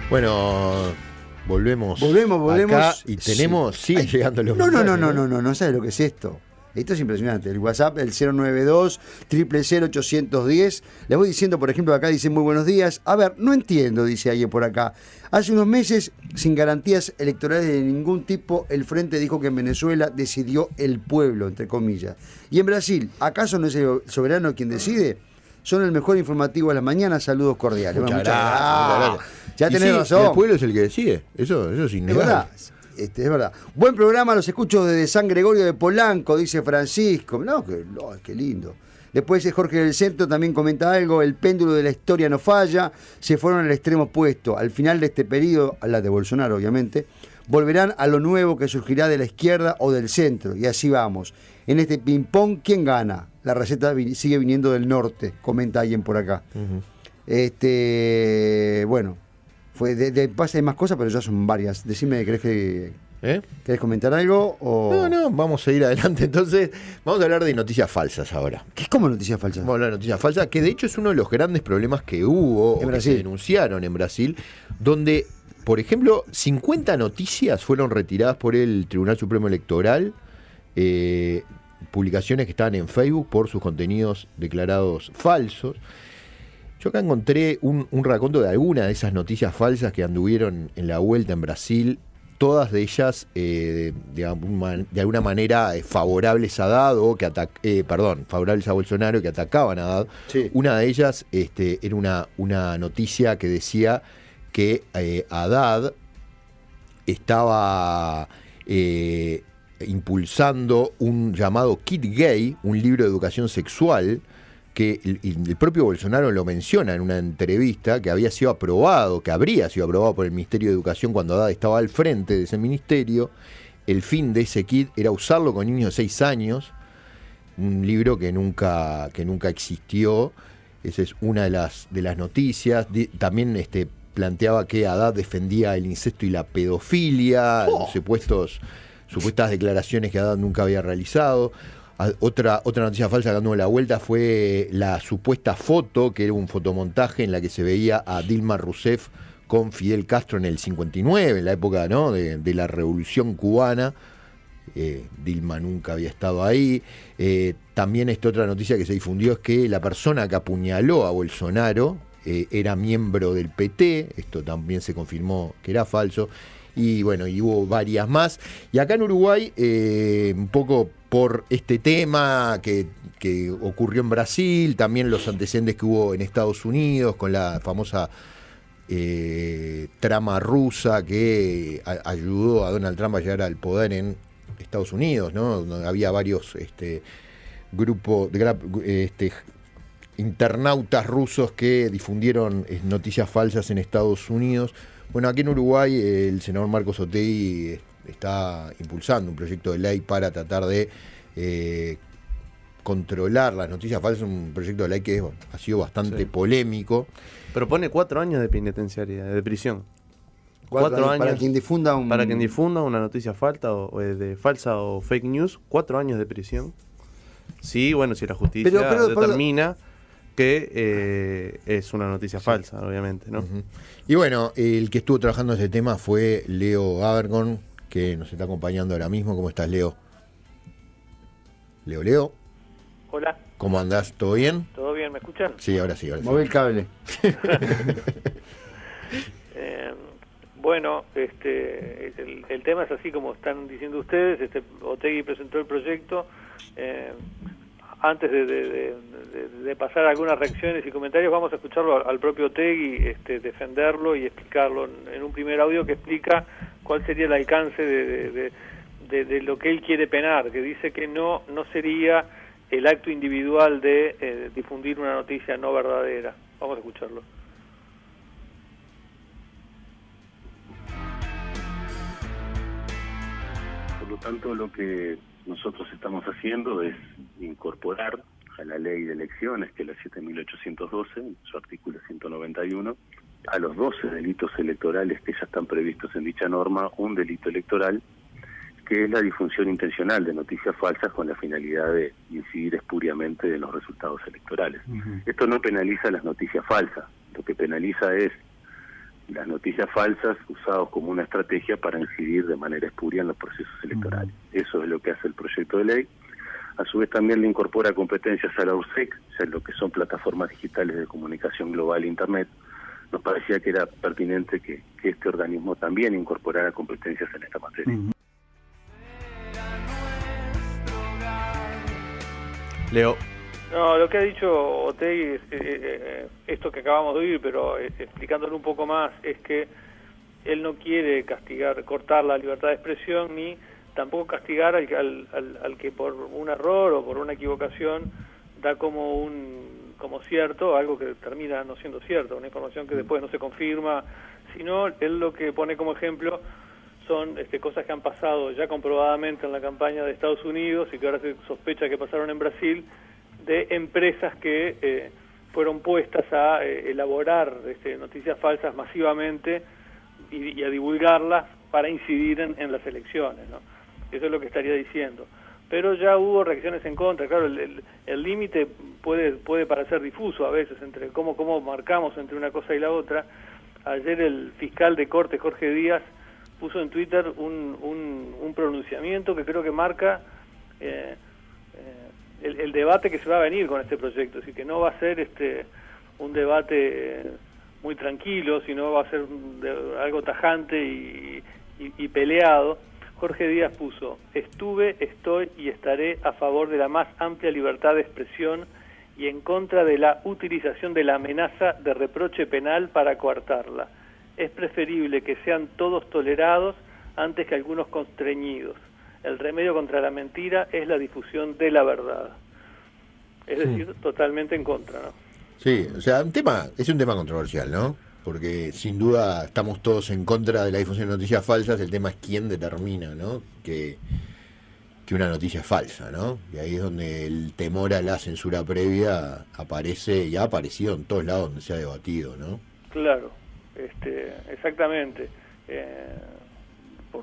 Bueno, volvemos acá y tenemos, sí. siguen llegando los No, mensajes, no sabes lo que es esto. Esto es impresionante. El WhatsApp, el 092 000 810. Les voy diciendo, por ejemplo, acá dice muy buenos días. A ver, no entiendo, dice alguien por acá. Hace unos meses, sin garantías electorales de ningún tipo, el Frente dijo que en Venezuela decidió el pueblo, entre comillas. Y en Brasil, ¿acaso no es el soberano quien decide? Son el mejor informativo de la mañana. Saludos cordiales. Muchas Muchas gracias. gracias. Ya Y tenés sí, razón. el pueblo es el que decide. Eso es Es innegable. verdad. Es verdad. Buen programa, los escucho desde San Gregorio de Polanco, dice Francisco. Qué lindo. Después Jorge del Centro también comenta algo. El péndulo de la historia no falla. Se fueron al extremo opuesto. Al final de este periodo, a la de Bolsonaro obviamente, volverán a lo nuevo que surgirá de la izquierda o del centro. Y así vamos. En este ping-pong, ¿quién gana? La receta sigue viniendo del norte, comenta alguien por acá. Uh-huh. Bueno, fue de pase hay más cosas, pero ya son varias. Decime, ¿querés comentar algo? O... No, vamos a ir adelante. Entonces, vamos a hablar de noticias falsas ahora. ¿Qué es como noticias falsas? Vamos a hablar de noticias falsas, que de hecho es uno de los grandes problemas que hubo, o que se denunciaron en Brasil, donde, por ejemplo, 50 noticias fueron retiradas por el Tribunal Supremo Electoral, publicaciones que estaban en Facebook por sus contenidos declarados falsos. Yo acá encontré un raconto de algunas de esas noticias falsas que anduvieron en la vuelta en Brasil, todas de ellas de alguna manera favorables a Haddad o favorables a Bolsonaro, que atacaban a Haddad. Sí. Una de ellas era una noticia que decía que Haddad estaba impulsando un llamado Kit Gay, un libro de educación sexual, que el propio Bolsonaro lo menciona en una entrevista, que habría sido aprobado por el Ministerio de Educación cuando Haddad estaba al frente de ese ministerio. El fin de ese kit era usarlo con niños de 6 años, un libro que nunca existió. Esa es una de las noticias. También planteaba que Haddad defendía el incesto y la pedofilia, los supuestas declaraciones que Haddad nunca había realizado. Otra noticia falsa dando la vuelta fue la supuesta foto, que era un fotomontaje en la que se veía a Dilma Rousseff con Fidel Castro en el 59, en la época, ¿no?, de la Revolución Cubana. Dilma nunca había estado ahí. También otra noticia que se difundió es que la persona que apuñaló a Bolsonaro era miembro del PT. Esto también se confirmó que era falso. Y bueno, y hubo varias más. Y acá en Uruguay, un poco por este tema que ocurrió en Brasil, también los antecedentes que hubo en Estados Unidos con la famosa trama rusa que ayudó a Donald Trump a llegar al poder en Estados Unidos, ¿no? Donde había varios grupos de internautas rusos que difundieron noticias falsas en Estados Unidos. Bueno, aquí en Uruguay el senador Marcos Otegi está impulsando un proyecto de ley para tratar de controlar las noticias falsas, un proyecto de ley que ha sido bastante polémico. Propone 4 años de penitenciaria, de prisión. 4 años para quien difunda una noticia falsa o fake news, 4 años de prisión. Sí, bueno, si la justicia determina que es una noticia falsa, obviamente, ¿no? Uh-huh. Y bueno, el que estuvo trabajando en ese tema fue Leo Abergon, que nos está acompañando ahora mismo. ¿Cómo estás, Leo? Leo. Hola. ¿Cómo andás? ¿Todo bien? ¿Todo bien? ¿Me escuchan? Sí, ahora sí. Mueve el cable. Bueno, el tema es así como están diciendo ustedes. Otegi presentó el proyecto. Antes de pasar a algunas reacciones y comentarios, vamos a escucharlo al propio Otegi defenderlo y explicarlo en un primer audio que explica cuál sería el alcance de lo que él quiere penar, que dice que no sería el acto individual de difundir una noticia no verdadera. Vamos a escucharlo. Por lo tanto, lo que nosotros estamos haciendo es incorporar a la ley de elecciones, que es la 7.812, en su artículo 191, a los 12 delitos electorales que ya están previstos en dicha norma, un delito electoral, que es la difusión intencional de noticias falsas con la finalidad de incidir espuriamente en los resultados electorales. Uh-huh. Esto no penaliza las noticias falsas, lo que penaliza es las noticias falsas usados como una estrategia para incidir de manera espuria en los procesos electorales. Eso es lo que hace el proyecto de ley. A su vez también le incorpora competencias a la URSEC, ya lo que son plataformas digitales de comunicación global e Internet. Nos parecía que era pertinente que este organismo también incorporara competencias en esta materia. Leo. No, lo que ha dicho Otegi, esto que acabamos de oír, pero explicándolo un poco más, es que él no quiere castigar, cortar la libertad de expresión, ni tampoco castigar al que por un error o por una equivocación da como cierto algo que termina no siendo cierto, una información que después no se confirma, sino él lo que pone como ejemplo son cosas que han pasado ya comprobadamente en la campaña de Estados Unidos y que ahora se sospecha que pasaron en Brasil, de empresas que fueron puestas a elaborar noticias falsas masivamente y a divulgarlas para incidir en las elecciones, ¿no? Eso es lo que estaría diciendo. Pero ya hubo reacciones en contra. Claro, el límite puede parecer difuso a veces entre cómo marcamos entre una cosa y la otra. Ayer el fiscal de Corte, Jorge Díaz, puso en Twitter un pronunciamiento que creo que marca el debate que se va a venir con este proyecto, así que no va a ser un debate muy tranquilo, sino va a ser algo tajante y peleado. Jorge Díaz puso: estuve, estoy y estaré a favor de la más amplia libertad de expresión y en contra de la utilización de la amenaza de reproche penal para coartarla. Es preferible que sean todos tolerados antes que algunos constreñidos. El remedio contra la mentira es la difusión de la verdad. Es decir, totalmente en contra, ¿no? Sí, o sea, es un tema controversial, ¿no? Porque sin duda estamos todos en contra de la difusión de noticias falsas. El tema es quién determina, ¿no?, que una noticia es falsa, ¿no? Y ahí es donde el temor a la censura previa aparece y ha aparecido en todos lados donde se ha debatido, ¿no? Claro, exactamente.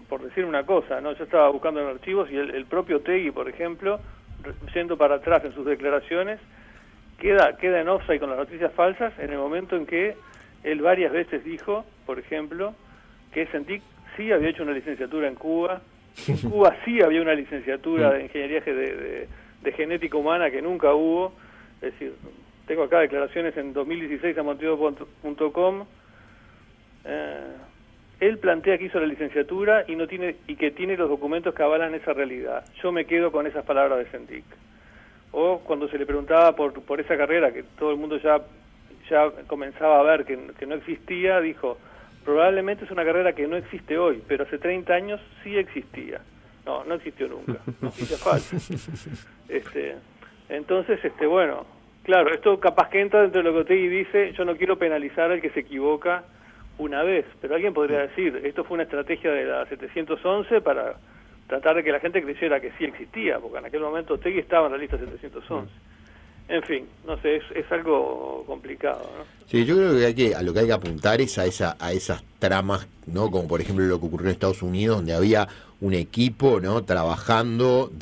Por decir una cosa, ¿no? Yo estaba buscando en archivos y el propio Otegi, por ejemplo, yendo para atrás en sus declaraciones, queda en offside con las noticias falsas en el momento en que él varias veces dijo, por ejemplo, que CENTIC sí había hecho una licenciatura en Cuba, en Cuba sí había una licenciatura de ingeniería de genética humana que nunca hubo. Es decir, tengo acá declaraciones en 2016 a motivo.com. Él plantea que hizo la licenciatura y que tiene los documentos que avalan esa realidad. Yo me quedo con esas palabras de CENTIC. O cuando se le preguntaba por esa carrera, que todo el mundo ya comenzaba a ver que no existía, dijo: probablemente es una carrera que no existe hoy, pero hace 30 años sí existía. No existió nunca, noticia falsa. Entonces, bueno, claro, esto capaz que entra dentro de lo que Otegi dice: yo no quiero penalizar al que se equivoca una vez, pero alguien podría decir, esto fue una estrategia de la 711 para tratar de que la gente creyera que sí existía, porque en aquel momento Otegi estaba en la lista 711. En fin, no sé, es algo complicado, ¿no? Sí, yo creo que a lo que hay que apuntar es a esas tramas, ¿no? Como por ejemplo lo que ocurrió en Estados Unidos, donde había un equipo, ¿no?, trabajando,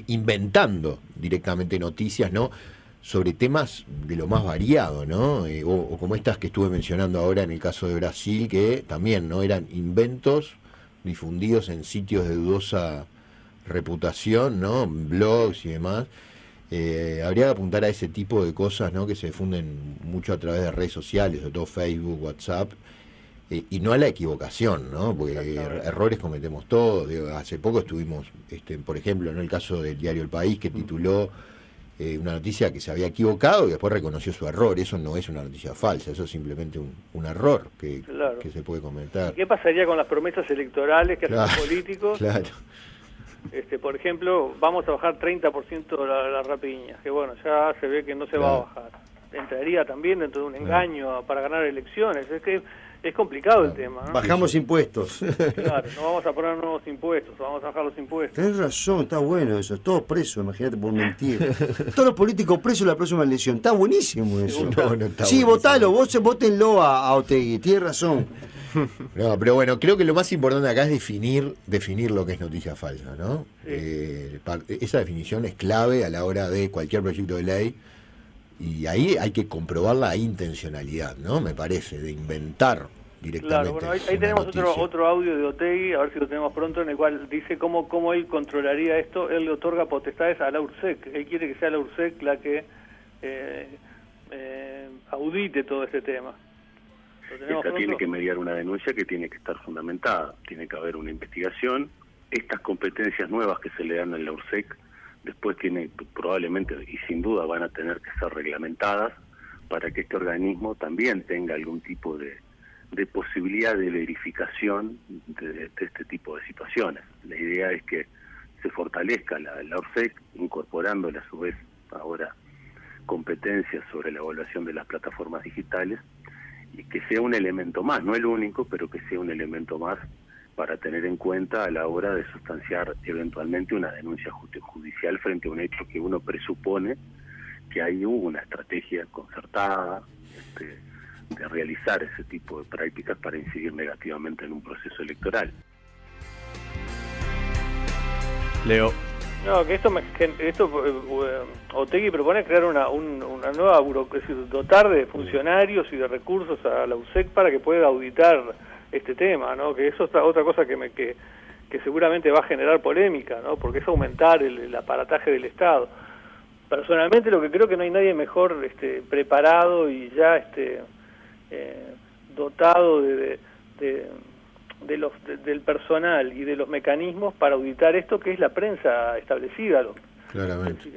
inventando directamente noticias, ¿no?, sobre temas de lo más variado, ¿no? O como estas que estuve mencionando ahora en el caso de Brasil, que también, ¿no?, eran inventos difundidos en sitios de dudosa reputación, ¿no?, blogs y demás. Habría que apuntar a ese tipo de cosas, ¿no?, que se difunden mucho a través de redes sociales, sobre todo Facebook, WhatsApp, y no a la equivocación, ¿no?, porque errores cometemos todos. Hace poco estuvimos, por ejemplo, en el caso del diario El País, que tituló una noticia que se había equivocado y después reconoció su error. Eso no es una noticia falsa, eso es simplemente un error que se puede cometer. ¿Qué pasaría con las promesas electorales que hacen los políticos? Claro. Por ejemplo, vamos a bajar 30% la rapiña, que bueno, ya se ve que no se va a bajar. Entraría también dentro de un engaño para ganar elecciones. Es que es complicado el tema, ¿no? Bajamos impuestos. Claro, no vamos a poner nuevos impuestos, vamos a bajar los impuestos. Tenés razón, está bueno eso. Todos presos, imagínate, por mentir. Todos los políticos presos en la próxima elección. Está buenísimo eso. No está sí, buenísimo. votalo, votenlo a Otegi, tienes razón. No, pero bueno, creo que lo más importante acá es definir lo que es noticia falsa, ¿no? Sí. Esa definición es clave a la hora de cualquier proyecto de ley, y ahí hay que comprobar la intencionalidad, ¿no? Me parece, de inventar directamente. Claro, bueno, ahí tenemos otro audio de Otegi, a ver si lo tenemos pronto, en el cual dice cómo él controlaría esto. Él le otorga potestades a la URSEC. Él quiere que sea la URSEC la que audite todo este tema. Esta tiene que mediar una denuncia que tiene que estar fundamentada, tiene que haber una investigación. Estas competencias nuevas que se le dan en la URSEC después probablemente y sin duda van a tener que ser reglamentadas para que este organismo también tenga algún tipo de posibilidad de verificación de este tipo de situaciones. La idea es que se fortalezca la URSEC, incorporándole a su vez ahora competencias sobre la evaluación de las plataformas digitales, y que sea un elemento más, no el único, pero que sea un elemento más para tener en cuenta a la hora de sustanciar eventualmente una denuncia judicial frente a un hecho que uno presupone que ahí hubo una estrategia concertada de realizar ese tipo de prácticas para incidir negativamente en un proceso electoral. Leo. No, que Otegi propone crear una nueva burocracia, dotar de funcionarios y de recursos a la URSEC para que pueda auditar este tema, ¿no? Que eso es otra cosa que seguramente va a generar polémica, ¿no? Porque es aumentar el aparataje del Estado. Personalmente lo que creo que no hay nadie mejor preparado y ya dotado del personal y de los mecanismos para auditar esto, que es la prensa establecida. Claramente.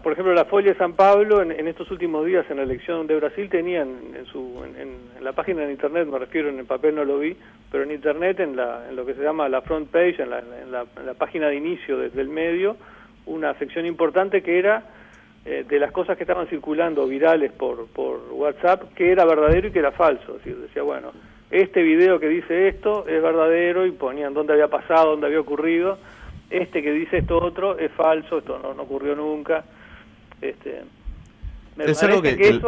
Por ejemplo, la Folha de San Pablo en estos últimos días en la elección de Brasil tenían en la página de internet, me refiero, en el papel no lo vi, pero en internet, en lo que se llama la front page, en la página de inicio del medio, una sección importante que era de las cosas que estaban circulando virales por WhatsApp, que era verdadero y que era falso. Es decir, decía, bueno, este video que dice esto es verdadero, y ponían dónde había pasado, dónde había ocurrido. Este que dice esto otro es falso, esto no ocurrió nunca. Me es parece algo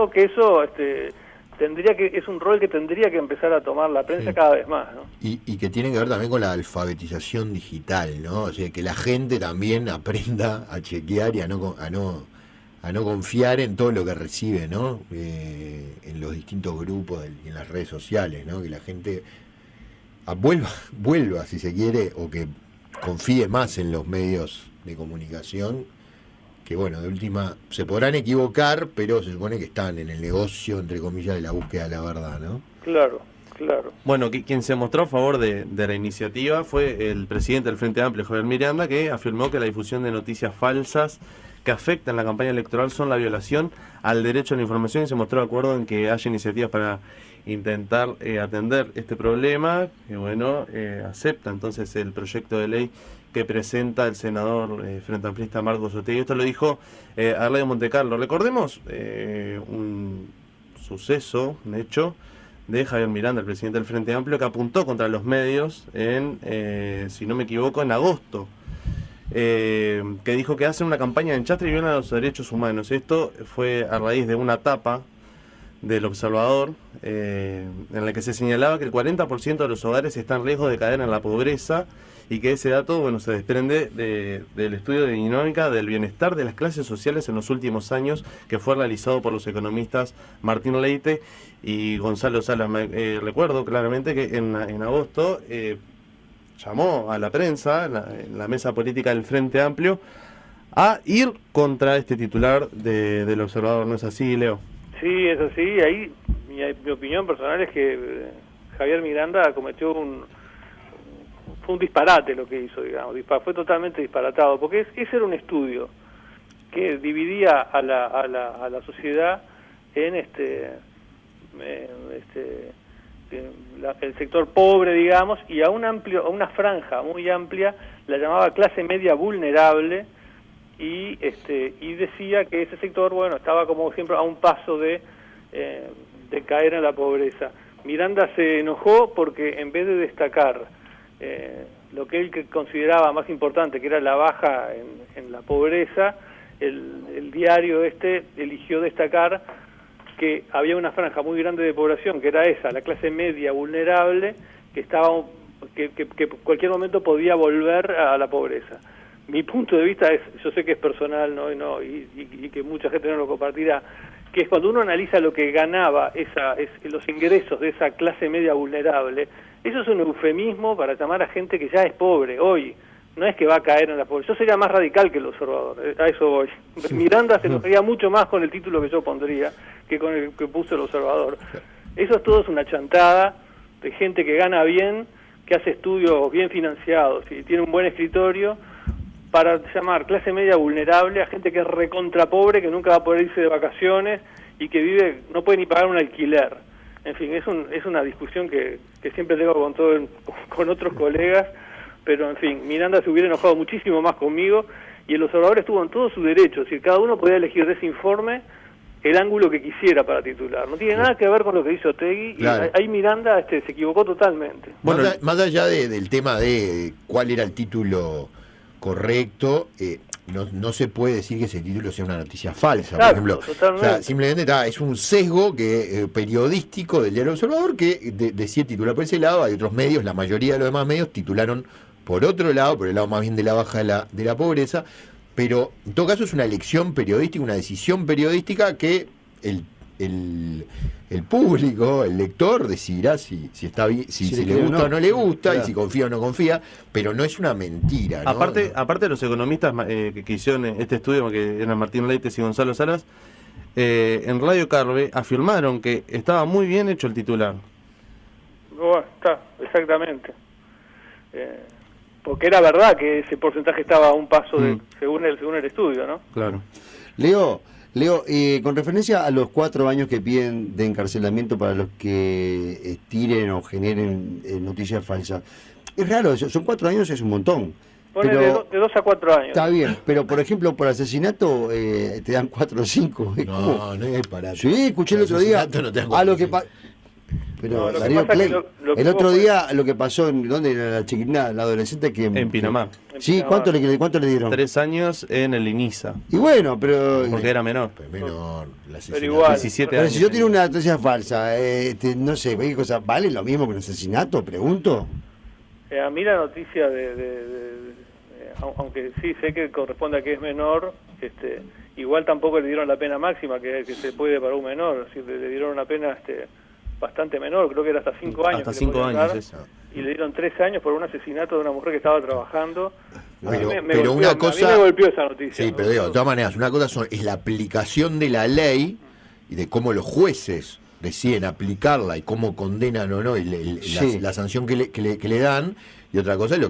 que eso es un rol que tendría que empezar a tomar la prensa cada vez más, ¿no? Y que tiene que ver también con la alfabetización digital, ¿no? O sea, que la gente también aprenda a chequear y a no confiar en todo lo que recibe, ¿no? En los distintos grupos y en las redes sociales, ¿no? Que la gente vuelva, si se quiere, o que confíe más en los medios de comunicación, que bueno, de última se podrán equivocar, pero se supone que están en el negocio, entre comillas, de la búsqueda de la verdad, ¿no? Claro. Bueno, quien se mostró a favor de la iniciativa fue el presidente del Frente Amplio, Javier Miranda, que afirmó que la difusión de noticias falsas que afectan la campaña electoral son la violación al derecho a la información, y se mostró de acuerdo en que haya iniciativas para intentar atender este problema, que bueno, acepta entonces el proyecto de ley que presenta el senador frente amplista Marcos Otegi. Esto lo dijo a Radio Montecarlo. Recordemos un suceso, un hecho de Javier Miranda, el presidente del Frente Amplio, que apuntó contra los medios si no me equivoco, en agosto, que dijo que hacen una campaña de enchastre y violan los derechos humanos. Esto fue a raíz de una tapa del Observador, en la que se señalaba que el 40% de los hogares están en riesgo de caer en la pobreza, y que ese dato, bueno, se desprende del estudio de dinámica del bienestar de las clases sociales en los últimos años, que fue realizado por los economistas Martín Leite y Gonzalo Salas. Recuerdo claramente que en agosto llamó a la prensa, en la mesa política del Frente Amplio, a ir contra este titular del Observador. ¿No es así, Leo? Sí, es así. Ahí mi opinión personal es que Javier Miranda cometió fue un disparate lo que hizo, digamos. Fue totalmente disparatado, porque ese era un estudio que dividía a la sociedad en el sector pobre, digamos, y a una franja muy amplia la llamaba clase media vulnerable, y decía que ese sector, bueno, estaba como siempre a un paso de caer en la pobreza. Miranda se enojó porque en vez de destacar lo que él consideraba más importante, que era la baja en la pobreza, el diario eligió destacar que había una franja muy grande de población, que era esa, la clase media vulnerable, que cualquier momento podía volver a la pobreza. Mi punto de vista yo sé que es personal, ¿no? Y que mucha gente no lo compartirá, que es cuando uno analiza lo que ganaba los ingresos de esa clase media vulnerable, eso es un eufemismo para llamar a gente que ya es pobre hoy. No es que va a caer en la pobreza. Yo sería más radical que el observador, a eso voy. Miranda se enojaría mucho más con el título que yo pondría que con el que puso el observador. Eso es todo una chantada de gente que gana bien, que hace estudios bien financiados y tiene un buen escritorio, para llamar clase media vulnerable a gente que es recontra pobre, que nunca va a poder irse de vacaciones y que vive, no puede ni pagar un alquiler. En fin, es una discusión que siempre tengo con otros colegas, pero en fin, Miranda se hubiera enojado muchísimo más conmigo y el observador estuvo en todo su derecho, es decir, cada uno podía elegir de ese informe el ángulo que quisiera para titular. No tiene nada que ver con lo que hizo Otegui, claro. Y ahí Miranda se equivocó totalmente. Bueno, más allá del tema de cuál era el título correcto, no se puede decir que ese título sea una noticia falsa. Exacto, por ejemplo. O sea, simplemente es un sesgo periodístico del Diario Observador que decía titular por ese lado. Hay otros medios, la mayoría de los demás medios titularon por otro lado, por el lado más bien de la baja de la pobreza, pero en todo caso es una elección periodística, una decisión periodística que el público, el lector, decidirá si está bien, si le gusta o no le gusta, claro. Y si confía o no confía, pero no es una mentira, ¿no? Aparte de los economistas que hicieron este estudio, que eran Martín Leites y Gonzalo Salas, en Radio Carve afirmaron que estaba muy bien hecho el titular. Bueno, está, exactamente. Porque era verdad que ese porcentaje estaba a un paso según el estudio, ¿no? Claro. Leo, con referencia a los 4 años que piden de encarcelamiento para los que tiren o generen noticias falsas, es raro eso, son 4 años, es un montón. Pone de 2 a 4 años. Está bien, pero por ejemplo, por asinato te dan 4 o 5. No es para. Sí, escuché el otro día a lo que pero no, Darío Klein, el otro día lo que pasó ¿dónde era la chiquitina, la adolescente que en Pinamar? Sí, ¿cuánto le dieron? 3 años en el INISA. Y bueno, pero porque era menor. Pero igual. 17 pero años. Si yo tengo una noticia falsa, no sé, ¿qué cosa vale lo mismo que un asesinato? Pregunto. A mí la noticia aunque sí sé que corresponde a que es menor, igual tampoco le dieron la pena máxima que se puede para un menor, es decir, le dieron una pena bastante menor, creo que era hasta 5 años. Hasta 5 años, eso. Y le dieron 3 años por un asesinato de una mujer que estaba trabajando. Pero una cosa, a mí me golpeó esa noticia. Sí, pero digo, de todas maneras, una cosa es la aplicación de la ley y de cómo los jueces deciden aplicarla y cómo condenan o no la sanción que le dan, y otra cosa es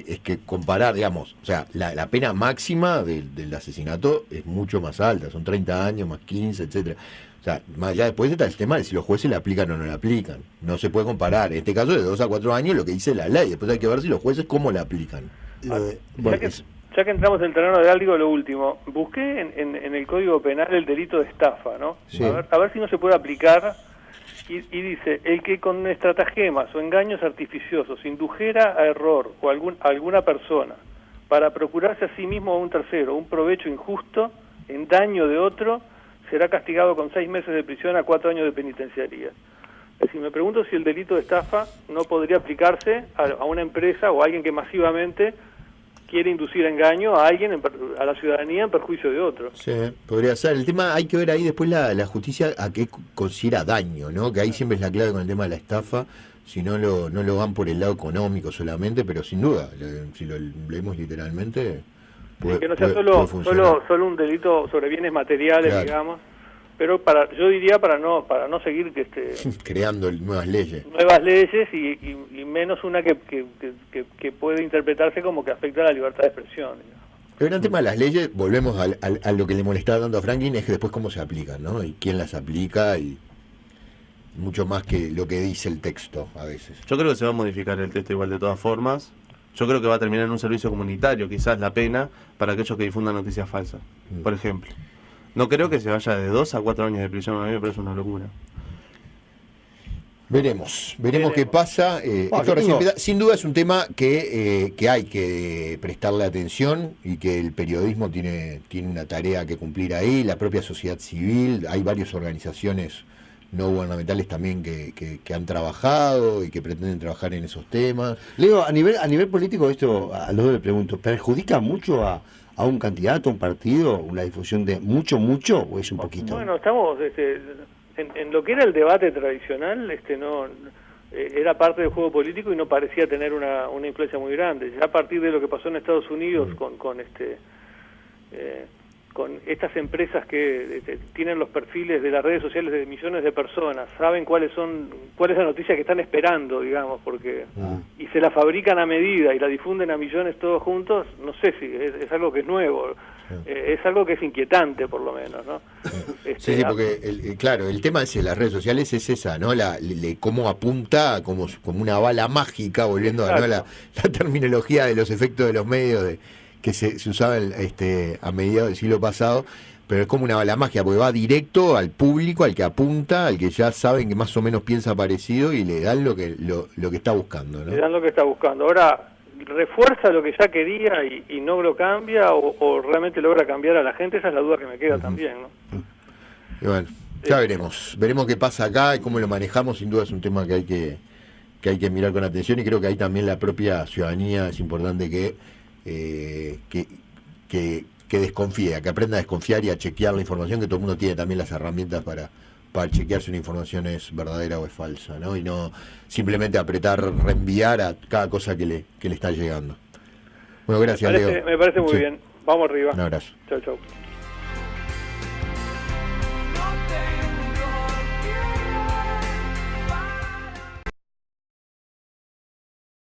es que comparar, digamos, o sea, la pena máxima del asesinato es mucho más alta, son 30 años más 15, etcétera. O sea, más allá después está el tema de si los jueces la aplican o no la aplican. No se puede comparar. En este caso, de 2 a 4 años, lo que dice la ley. Después hay que ver si los jueces cómo la aplican. Ya que entramos en el terreno de algo, lo último. Busqué en el Código Penal el delito de estafa, ¿no? Sí. A ver si no se puede aplicar. Y dice, el que con estratagemas o engaños artificiosos indujera a error o alguna persona para procurarse a sí mismo o a un tercero un provecho injusto en daño de otro, será castigado con 6 meses de prisión a 4 años de penitenciaría. Es decir, me pregunto si el delito de estafa no podría aplicarse a una empresa o a alguien que masivamente quiere inducir engaño a alguien, a la ciudadanía, en perjuicio de otro. Sí, podría ser. El tema, hay que ver ahí después la justicia a qué considera daño, ¿no? Que ahí siempre es la clave con el tema de la estafa, si no lo van por el lado económico solamente, pero sin duda, si lo leemos literalmente... que no sea solo un delito sobre bienes materiales, claro. Digamos, pero yo diría para no seguir creando nuevas leyes y menos una que puede interpretarse como que afecta a la libertad de expresión, digamos. El gran tema de las leyes, volvemos a lo que le molestaba tanto a Franklin, es que después cómo se aplican, ¿no? Y quién las aplica, y mucho más que lo que dice el texto a veces. Yo creo que se va a modificar el texto igual de todas formas. Yo creo que va a terminar en un servicio comunitario, quizás la pena para aquellos que difundan noticias falsas, por ejemplo. No creo que se vaya de 2 a 4 años de prisión, a mí me parece una locura. Veremos qué pasa. Sin duda es un tema que hay que prestarle atención y que el periodismo tiene una tarea que cumplir ahí, la propia sociedad civil, hay varias organizaciones no gubernamentales también que han trabajado y que pretenden trabajar en esos temas. Leo, a nivel político, esto a los dos le pregunto, ¿perjudica mucho a un candidato, a un partido, una difusión de mucho, o es un poquito? Bueno, estamos en lo que era el debate tradicional, no era parte del juego político y no parecía tener una influencia muy grande. Ya a partir de lo que pasó en Estados Unidos con estas empresas que tienen los perfiles de las redes sociales de millones de personas, saben cuál es la noticia que están esperando, digamos, porque y se la fabrican a medida y la difunden a millones todos juntos, no sé si es algo que es nuevo, es algo que es inquietante por lo menos, ¿no? Sí, porque claro, el tema de las redes sociales es esa, ¿no? Cómo apunta como una bala mágica, volviendo a la terminología de los efectos de los medios que se usaba a mediados del siglo pasado, pero es como una bala mágica, porque va directo al público, al que apunta, al que ya saben que más o menos piensa parecido y le dan lo que está buscando, ¿no? Le dan lo que está buscando. Ahora, ¿refuerza lo que ya quería y no lo cambia o realmente logra cambiar a la gente? Esa es la duda que me queda también, ¿no? Y bueno, ya veremos qué pasa acá y cómo lo manejamos. Sin duda es un tema que hay que mirar con atención, y creo que ahí también la propia ciudadanía es importante que desconfíe, que aprenda a desconfiar y a chequear la información, que todo el mundo tiene también las herramientas para chequear si una información es verdadera o es falsa, ¿no? Y no simplemente apretar, reenviar a cada cosa que le está llegando. Bueno, gracias, Leo. Me parece muy bien. Vamos arriba. Un abrazo. Chau.